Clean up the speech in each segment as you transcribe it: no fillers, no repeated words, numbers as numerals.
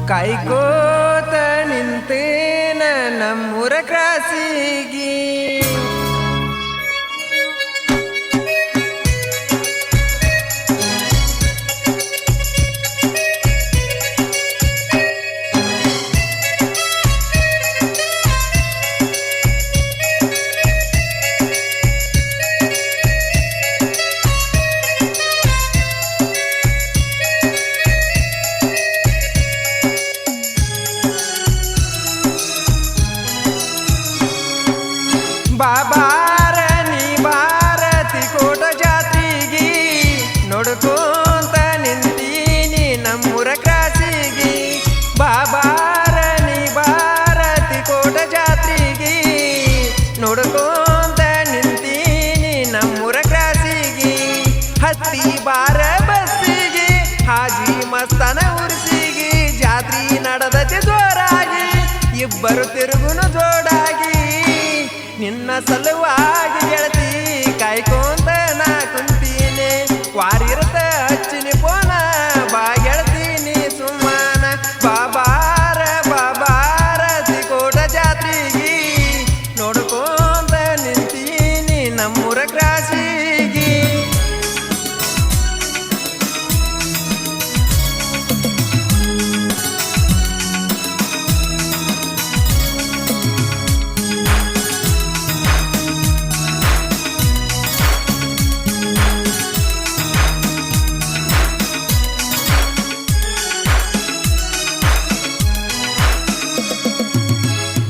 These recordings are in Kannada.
ಕಾಯ್ಕೋತ ನಿಂತೇನ ನಮ್ಮೂರ ಕ್ರಾಸಿಗಿ ಬಾಬಾರ ನೀ ಭಾರತಿ ಕೋಟ ಜಾತ್ರೆಗಿ ನೋಡ್ಕೊಂತ ನಿಂತೀನಿ ನಮ್ಮೂರ ಕ್ರಾಸಿಗಿ ಬಾಬಾರ ನೀ ಭಾರತಿ ಕೋಟ ಜಾತ್ರೆಗಿ ನೋಡ್ಕೊಂತ ನಿಂತೀನಿ ನಮ್ಮೂರ ಕ್ರಾಸಿಗಿ ಹತ್ತಿ ಬಾರ ಬಸ್ಸಿಗೆ ಹಾಜಿ ಮಸ್ತಾನ ಉರ್ಸಿಗಿ ಜಾತ್ರಿ ನಡೆದತಿ ಜೋರಾಗಿ ಇಬ್ಬರು ತಿರುಗುನು ಜೋಡಾಗಿ ನಿನ್ನ ಸಲುವಾಗಿ ಗೆಳತಿ ಕಾಯ್ಕೊಂತ ನಾ ಕುಂತೀನಿ ವಾರಿರತ ಹಚ್ಚಿನಿ ಪೋನ ಬಾ ಗೆಳತೀನಿ ಸುಮ್ಮನ ಬಾಬಾರ ತಿಕೋಟ ಜಾತ್ರೆಗಿ ನೋಡ್ಕೊಂತ ನಿಂತೀನಿ ನಮ್ಮೂರ ಕ್ರಾಸಿಗಿ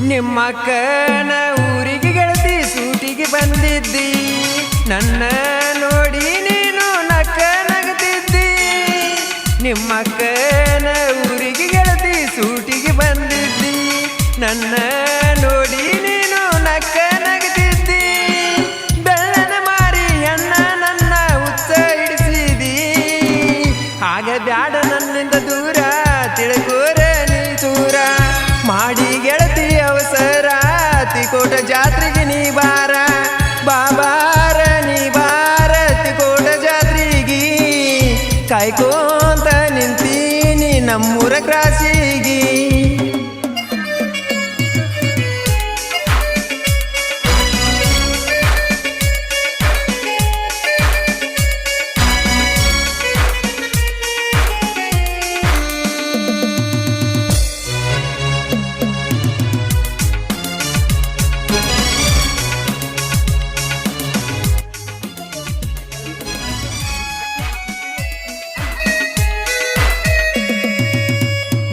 ನಿಮ್ಮಕ್ಕನ ಊರಿಗೆ ಗೆಳತಿ ಸೂಟಿಗೆ ಬಂದಿದ್ದಿ ನನ್ನ ನೋಡಿ ನೀನು ನಕ್ಕ ನಗತಿದ್ದಿ ನಿಮ್ಮಕ್ಕನ ಊರಿಗೆ ಗೆಳತಿ ಸೂಟಿಗೆ ಬಂದಿದ್ದಿ ನನ್ನ ನೋಡಿ ನೀನು ನಕ್ಕ ನಗತಿದ್ದಿ ಬೆಳ್ಳನ ಮಾರಿ ಅಣ್ಣ ನನ್ನ ಉಚ್ಚ ಹಿಡಿಸಿದಿ ಆಗ ಬ್ಯಾಡ ನನ್ನಿಂದ ದೂರ ತಿಳ್ಕೋರ ನೀ ದೂರ ಮಾಡಿ ಗೆಳತಿ ಅವಸರ ತಿಕೋಟ ಜಾತ್ರೆಗೆ ನೀ ಬಾರ ಬಾಬಾರ ನೀ ಬಾರ ತಿಕೋಟ ಜಾತ್ರೆಗಿ ಕಾಯ್ಕೊಂತ ನಿಂತೀನಿ ನಮ್ಮೂರ ಕ್ರಾಸಿಗಿ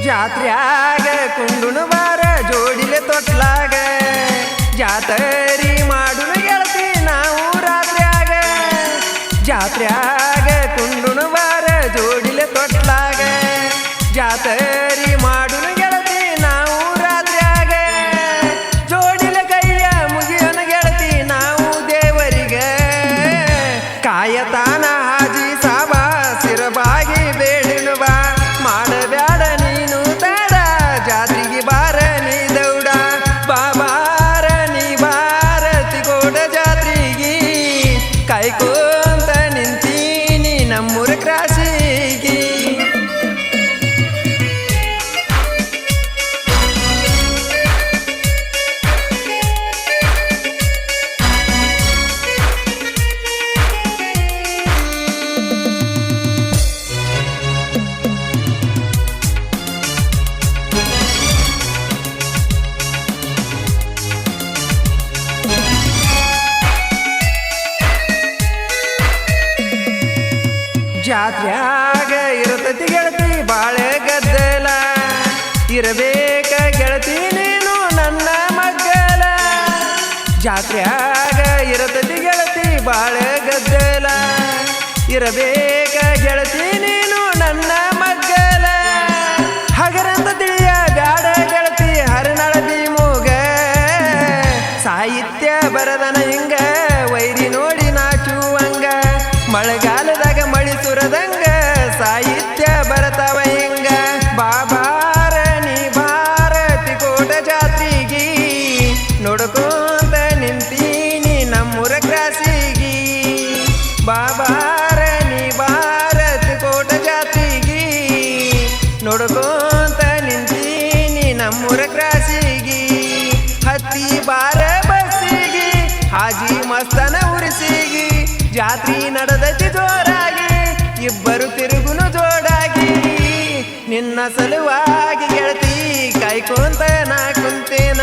ಜಾತ್ರ್ಯಾಗ ಕುಂಡುನು ಬಾರ ಜೋಡಿಲೆ ತೊಟ್ಲಾಗ ಜಾತರಿ ಮಾಡುನು ಗೆಳತಿ ನಾವು ರಾತ್ರ್ಯಾಗ ಜಾತ್ರ್ಯಾಗ ಕುಂಡುನು ಬಾರ ಜೋಡಿಲೆ ತೊಟ್ಲಾಗ ಜಾತರಿ ಮಾಡುನು ಗೆಳತಿ ನಾವು ರಾತ್ರ್ಯಾಗ ಜೋಡಿಲೆ ಕೈಯ ಮುಗಿಯೋನ ಗೆಳತಿ ನಾವು ದೇವರಿಗೆ ಕಾಯತಾನ ಹಾಜಿ ಸಾಬಾ ಸಿರಬಾಗಿ ಬೇಡಿನು ಬಾ ಮಾಡಬ್ಯಾಡ ನೀನು ತಡ ಜಾತ್ರೆಗೆ ಬಾರ ನೀ ದೌಡ ಬಾಬಾರ ನೀ ಭಾರತಿ ಕೋಟ ಜಾತ್ರೆಗಿ ಕಾಯ್ಕೊಂತ ನಿಂತೀನಿ ನಮ್ಮೂರ ಕ್ರಾಸಿಗಿ ಜಾತ್ರ್ಯಾಗ ಇರತತಿ ಗೆಳತಿ ಬಾಳೆ ಗದ್ದಲ ಇರಬೇಕ ಗೆಳತಿ ನೀನು ನನ್ನ ಮಗ್ಗಲ ಜಾತ್ರ್ಯಾಗ ಇರತತಿ ಗೆಳತಿ ಬಾಳೆ ಗದ್ದಲ ಇರಬೇಕ ಗೆಳತಿ ನೀನು ನನ್ನ ಮಗ್ಗಲ ಹಗರಂತ ತಿಳಿಯ ಬ್ಯಾಡ ಗೆಳತಿ ಹರನಳದಿ ಮೂಗ ಸಾಹಿತ್ಯ ಬರದನ ಹಿಂಗ ವೈರಿ ನೋಡಿ ನಾಚುವಂಗ ಮಳೆಗಾಲದಾಗ ಮಳಿ ಸುರದಂಗ ಸಾಹಿತ್ಯ ಬರತವ ಹಿಂಗ ಬಾಬಾರ ನೀ ಭಾರತಿ ಕೋಟ ಜಾತ್ರೆಗಿ ನೋಡ್ಕೊಂತ ನಿಂತೀನಿ ನಮ್ಮೂರ ಕ್ರಾಸಿಗಿ ಬಾಬಾರ ನೀ ಭಾರತಿ ಮೂರ ಕ್ರಾಸಿಗಿ ಹತ್ತಿ ಬಾರ ಬಸ್ಸಿಗಿ ಹಾಜಿ ಮಸ್ತನ ಉರಿಸಿಗಿ ಜಾತ್ರಿ ನಡೆದೈತಿ ಜೋರಾಗಿ ಇಬ್ಬರು ತಿರುಗುನು ಜೋಡಾಗಿ ನಿನ್ನ ಸಲುವಾಗಿ ಗೆಳತಿ ಕಾಯ್ಕೊಂತ ನಾ ಕುಂತೇನ